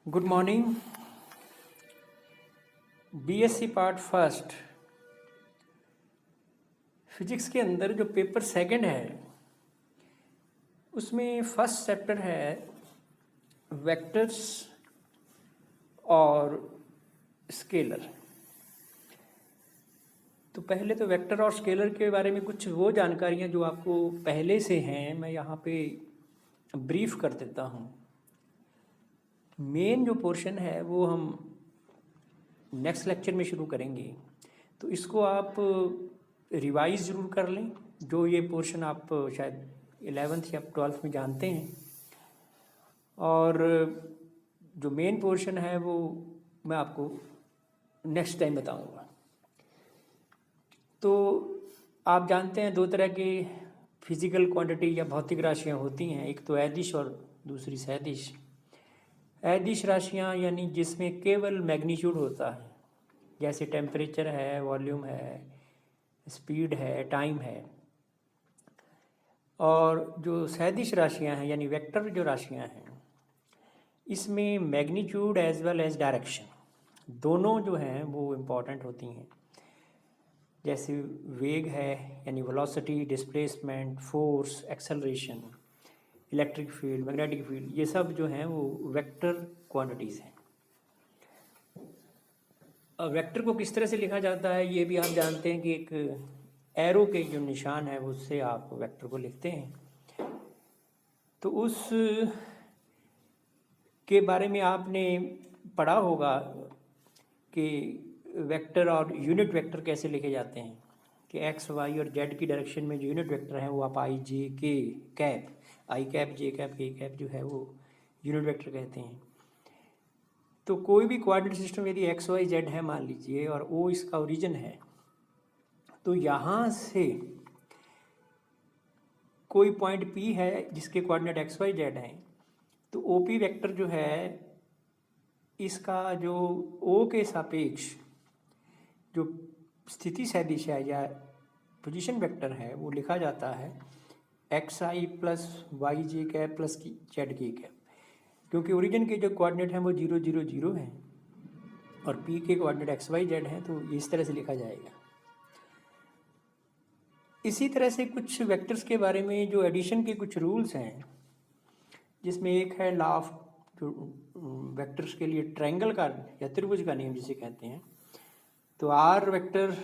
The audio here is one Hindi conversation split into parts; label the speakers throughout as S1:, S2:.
S1: Good morning. BSc part first physics के अंदर जो पेपर सेकंड है उसमें फर्स्ट चैप्टर है वेक्टर्स और स्केलर। तो पहले तो वेक्टर और स्केलर के बारे में कुछ वो जानकारियाँ जो आपको पहले से हैं मैं यहाँ पे ब्रीफ कर देता हूँ। मेन जो पोर्शन है वो हम नेक्स्ट लेक्चर में शुरू करेंगे, तो इसको आप रिवाइज ज़रूर कर लें। जो ये पोर्शन आप शायद 11th या 12th में जानते हैं, और जो मेन पोर्शन है वो मैं आपको नेक्स्ट टाइम बताऊंगा। तो आप जानते हैं दो तरह की फिजिकल क्वांटिटी या भौतिक राशियां होती हैं, एक तो अदिश और दूसरी सदिश। अदिश राशियां यानी जिसमें केवल मैग्नीट्यूड होता है, जैसे टेम्परेचर है, वॉल्यूम है, स्पीड है, टाइम है। और जो सदिश राशियां हैं यानी वेक्टर जो राशियां हैं, इसमें magnitude as well as direction दोनों जो हैं वो इम्पॉर्टेंट होती हैं। जैसे वेग है यानी velocity, displacement, force, acceleration, electric field, magnetic field, ये सब जो हैं वो वेक्टर क्वांटिटीज़ हैं। वेक्टर को किस तरह से लिखा जाता है ये भी आप जानते हैं कि एक एरो के जो निशान है उससे आप वेक्टर को लिखते हैं। तो उस के बारे में आपने पढ़ा होगा कि वेक्टर और यूनिट वेक्टर कैसे लिखे जाते हैं, कि एक्स, वाई और जेड की डायरेक्शन में जो यूनिट वेक्टर है वो आप आई जे के कैप, आई कैप, जे कैप, के कैप जो है वो यूनिट वेक्टर कहते हैं। तो कोई भी कोऑर्डिनेट सिस्टम यदि एक्स वाई जेड है मान लीजिए, और ओ इसका ओरिजिन है, तो यहाँ से कोई पॉइंट पी है जिसके कोऑर्डिनेट एक्स वाई जेड हैं, तो ओ पी वेक्टर जो है इसका जो ओ के सापेक्ष जो स्थिति सदिश है या पोजीशन वेक्टर है वो लिखा जाता है एक्स आई प्लस वाई जे कैप प्लस की जेड के कैप, क्योंकि ओरिजिन के जो कोऑर्डिनेट हैं वो 0 0 0 हैं और पी के कोऑर्डिनेट एक्स वाई जेड हैं, तो इस तरह से लिखा जाएगा। इसी तरह से कुछ वेक्टर्स के बारे में जो एडिशन के कुछ रूल्स हैं, जिसमें एक है लॉ ऑफ जो वेक्टर्स के लिए ट्रायंगल का या त्रिभुज का नियम जिसे कहते हैं। तो आर वेक्टर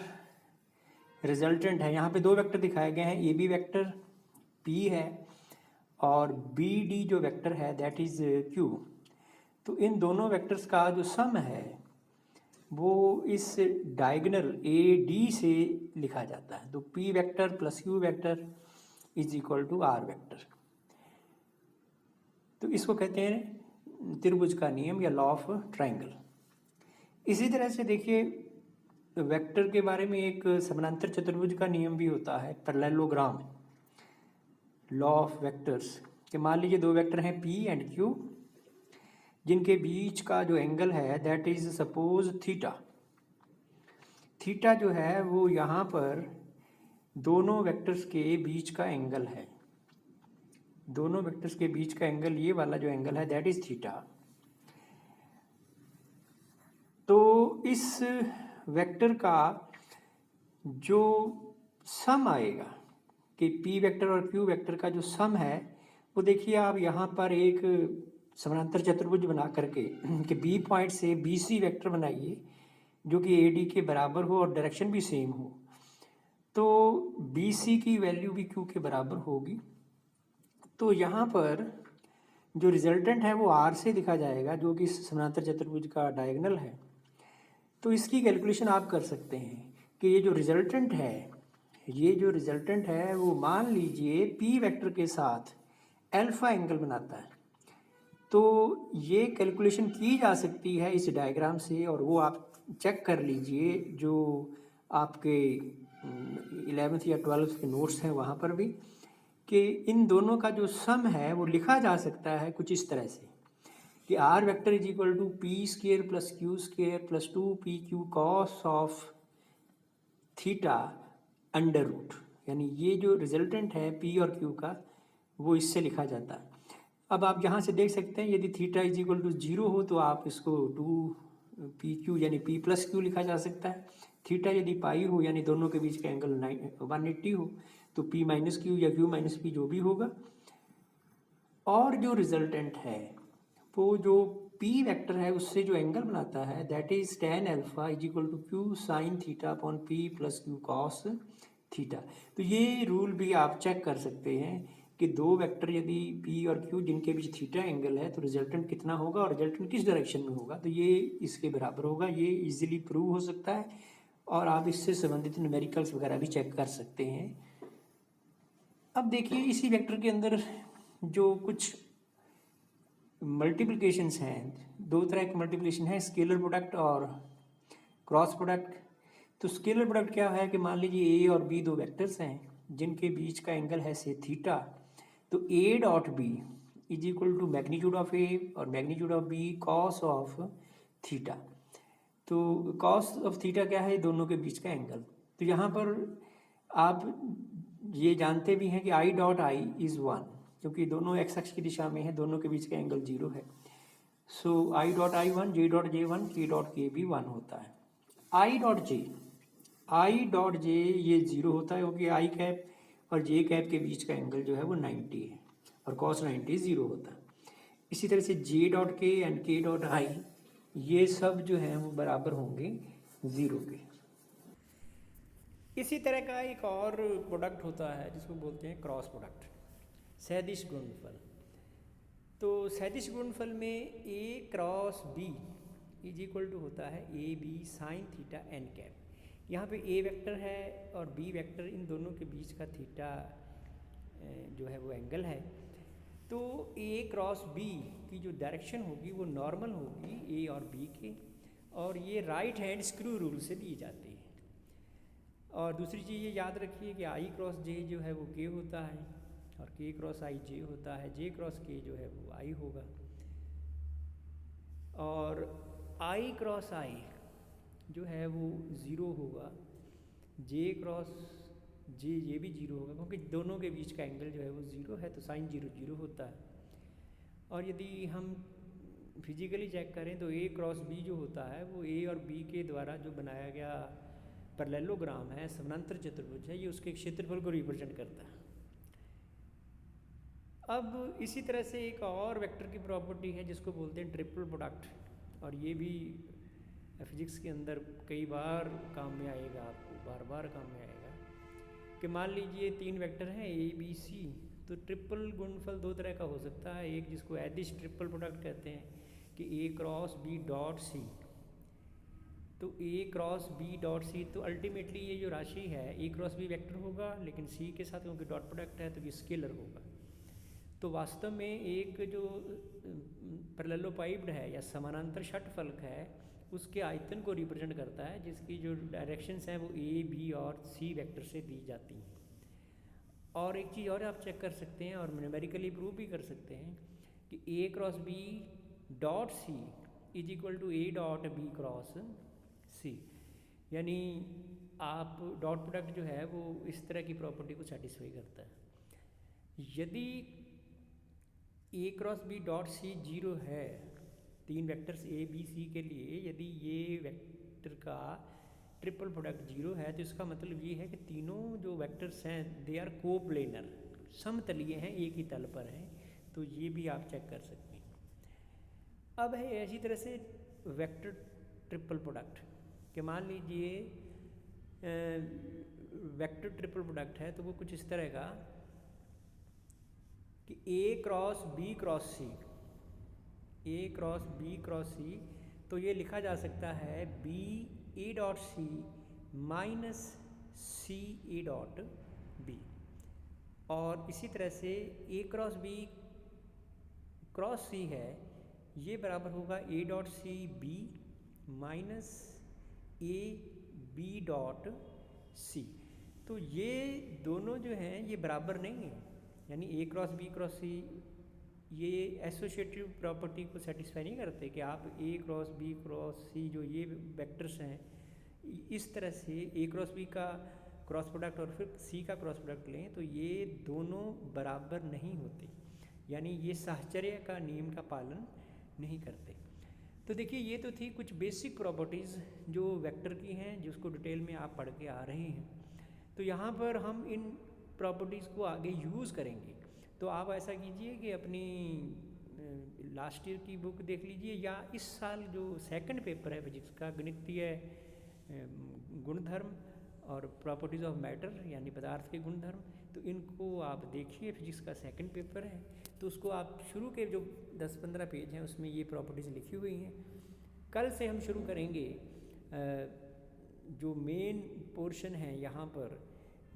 S1: रिजल्टेंट है, यहाँ पे दो वेक्टर दिखाए गए हैं, ए बी वेक्टर पी है और बी डी जो वेक्टर है दैट इज क्यू। तो इन दोनों वेक्टर्स का जो सम है वो इस डायगोनल ए डी से लिखा जाता है। तो P vector plus Q vector is equal to R vector. तो इसको कहते हैं त्रिभुज का नियम या लॉ ऑफ ट्रायंगल। इसी तरह से देखिए वेक्टर के बारे में एक समानांतर चतुर्भुज का नियम भी होता है, पैरेललोग्राम, लॉ ऑफ वेक्टर्स। कि मान लीजिए दो वेक्टर हैं पी एंड क्यू, जिनके बीच का जो एंगल है that is suppose theta. Theta जो है वो यहाँ पर दोनों वेक्टर्स के बीच का एंगल है। दोनों वेक्टर्स के बीच का एंगल, ये वाला जो एंगल है दैट इज थीटा। तो इस वेक्टर का जो सम आएगा कि पी वेक्टर और क्यू वेक्टर का जो सम है वो देखिए आप यहाँ पर एक समानांतर चतुर्भुज बना करके कि बी पॉइंट से बी सी वेक्टर बनाइए जो कि ए डी के बराबर हो और डायरेक्शन भी सेम हो, तो बी सी की वैल्यू भी क्यू के बराबर होगी। तो यहाँ पर जो रिजल्टेंट है वो आर से दिखा जाएगा जो कि समानांतर चतुर्भुज का डायगोनल है। तो इसकी कैलकुलेशन आप कर सकते हैं कि ये जो रिजल्टेंट है वो मान लीजिए पी वेक्टर के साथ अल्फा एंगल बनाता है। तो ये कैलकुलेशन की जा सकती है इस डायग्राम से, और वो आप चेक कर लीजिए जो आपके 11th या 12th के नोट्स हैं वहाँ पर भी, कि इन दोनों का जो सम है वो लिखा जा सकता है कुछ इस तरह से कि R vector is equal to P square plus Q square plus 2pq cos of theta under root. यानी ये जो रिजल्टेंट है पी और क्यू का वो इससे लिखा जाता है। अब आप यहाँ से देख सकते हैं यदि थीटा इज इक्वल टू 0 हो तो आप इसको 2 PQ यानी P+Q लिखा जा सकता है। थीटा यदि पाई हो यानी दोनों के बीच का एंगल 180 हो तो P-Q या Q-P जो भी होगा। और जो रिजल्टेंट है वो जो P वेक्टर है उससे जो एंगल बनाता है that is tan alpha is equal to Q sin theta upon P+Q cos theta. तो ये रूल भी आप चेक कर सकते हैं कि दो वेक्टर यदि P और Q जिनके बीच थीटा एंगल है तो रिजल्टेंट कितना होगा और रिजल्टेंट किस डायरेक्शन में होगा, तो ये इसके बराबर होगा। ये इजीली प्रूव हो सकता है और आप इससे संबंधित न्यूमेरिकल्स वगैरह भी चेक कर सकते हैं। अब देखिए इसी वेक्टर के अंदर जो कुछ मल्टीप्लिकेशंस हैं, दो तरह के मल्टीप्लिकेशन है, स्केलर प्रोडक्ट और क्रॉस प्रोडक्ट। तो स्केलर प्रोडक्ट क्या है कि मान लीजिए ए और बी दो वेक्टर्स हैं जिनके बीच का एंगल है से थीटा, तो A dot B is equal to magnitude of A और magnitude of B cos of theta. तो कॉस ऑफ थीटा क्या है, दोनों के बीच का एंगल। तो यहाँ पर आप ये जानते भी हैं कि आई डॉट आई इज़ 1 क्योंकि दोनों एक्स अक्ष की दिशा में है, दोनों के बीच का एंगल 0 है। सो I dot I 1, J dot J 1, के डॉट के भी 1 होता है। आई डॉट जे ये 0 होता है क्योंकि आई कैप और जे कैप के बीच का एंगल जो है वो 90 है और कॉस 90 0 होता है। इसी तरह से जे डॉट के एंड के डॉट आई ये सब जो है वो बराबर होंगे 0 के। इसी तरह का एक और प्रोडक्ट होता है जिसको बोलते हैं क्रॉस प्रोडक्ट, सदिश गुणनफल। तो सदिश गुणनफल में A cross B is equal to होता है A B sine theta N cap. यहाँ पे ए वेक्टर है और बी वेक्टर, इन दोनों के बीच का थीटा जो है वो एंगल है। तो ए क्रॉस बी की जो डायरेक्शन होगी वो नॉर्मल होगी ए और बी के, और ये राइट हैंड स्क्रू रूल से दी जाती है। और दूसरी चीज़ ये याद रखिए कि आई क्रॉस जे जो है वो के होता है और के क्रॉस आई जे होता है, जे क्रॉस के जो है वो आई होगा। और आई क्रॉस आई जो है वो 0 होगा, जे क्रॉस जे ये भी 0 होगा क्योंकि दोनों के बीच का एंगल जो है वो 0 है, तो साइन 0 0 होता है। और यदि हम फिजिकली चेक करें तो ए क्रॉस बी जो होता है वो ए और बी के द्वारा जो बनाया गया पैरेललोग्राम है, समानांतर चतुर्भुज है, ये उसके क्षेत्रफल को रिप्रेजेंट करता है। अब इसी तरह से एक और वेक्टर की प्रॉपर्टी है जिसको बोलते हैं ट्रिपल प्रोडक्ट, और ये भी फिजिक्स के अंदर कई बार काम में आएगा, आपको बार बार काम में आएगा कि मान लीजिए तीन वेक्टर हैं ए बी सी, तो ट्रिपल गुणनफल दो तरह का हो सकता है। एक जिसको एडिश ट्रिपल प्रोडक्ट कहते हैं कि A cross B dot C, तो ए क्रॉस बी डॉट सी, तो अल्टीमेटली ये जो राशि है ए क्रॉस बी वेक्टर होगा लेकिन सी के साथ क्योंकि डॉट प्रोडक्ट है तो ये स्केलर होगा। तो वास्तव में एक जो पैरेललोपाइड है या समानांतर षटफलक है उसके आयतन को रिप्रेजेंट करता है, जिसकी जो डायरेक्शंस हैं वो ए बी और सी वेक्टर से दी जाती हैं। और एक चीज़ और आप चेक कर सकते हैं और न्यूमेरिकली प्रूव भी कर सकते हैं कि A cross B dot C is equal to A dot B cross C, यानी आप डॉट प्रोडक्ट जो है वो इस तरह की प्रॉपर्टी को सेटिस्फाई करता है। यदि ए क्रॉस बी डॉट सी 0 है, तीन वेक्टर्स ए बी सी के लिए यदि ये वेक्टर का ट्रिपल प्रोडक्ट 0 है तो इसका मतलब ये है कि तीनों जो वेक्टर्स हैं दे आर कोप्लेनर, समतलीय हैं, एक ही तल पर हैं। तो ये भी आप चेक कर सकते हैं। अब है इसी तरह से वेक्टर ट्रिपल प्रोडक्ट कि मान लीजिए वेक्टर ट्रिपल प्रोडक्ट है तो वो कुछ इस तरह का कि A cross B cross C, A cross B cross C, तो ये लिखा जा सकता है B A dot C minus C A dot B. और इसी तरह से A cross B cross C है, ये बराबर होगा A dot C B minus A B dot C. तो ये दोनों जो हैं ये बराबर नहीं है, यानी ए क्रॉस बी क्रॉस सी ये एसोसिएटिव प्रॉपर्टी को सेटिस्फाई नहीं करते कि आप ए क्रॉस बी क्रॉस सी जो ये वेक्टर्स हैं इस तरह से ए क्रॉस बी का क्रॉस प्रोडक्ट और फिर सी का क्रॉस प्रोडक्ट लें तो ये दोनों बराबर नहीं होते। यानी ये साहचर्य का नियम का पालन नहीं करते। तो देखिए ये तो थी कुछ बेसिक प्रॉपर्टीज़ जो वेक्टर की हैं, जिसको डिटेल में आप पढ़ के आ रहे हैं। तो यहाँ पर हम इन प्रॉपर्टीज़ को आगे यूज़ करेंगे। तो आप ऐसा कीजिए कि अपनी लास्ट ईयर की बुक देख लीजिए, या इस साल जो सेकंड पेपर है फिजिक्स का, गणितीय गुणधर्म और प्रॉपर्टीज़ ऑफ मैटर यानी पदार्थ के गुणधर्म, तो इनको आप देखिए। फिजिक्स का सेकंड पेपर है तो उसको आप शुरू के जो 10-15 पेज हैं उसमें ये प्रॉपर्टीज़ लिखी हुई हैं। कल से हम शुरू करेंगे जो मेन पोर्शन है यहाँ पर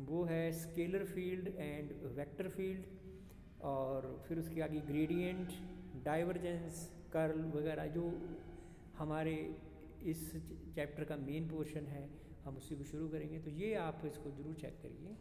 S1: वो है scalar field and vector field, और फिर उसके आगे ग्रेडियंट, डाइवर्जेंस, कर्ल वगैरह जो हमारे इस चैप्टर का मेन पोर्शन है, हम उसी को शुरू करेंगे। तो ये आप इसको ज़रूर चेक करिए।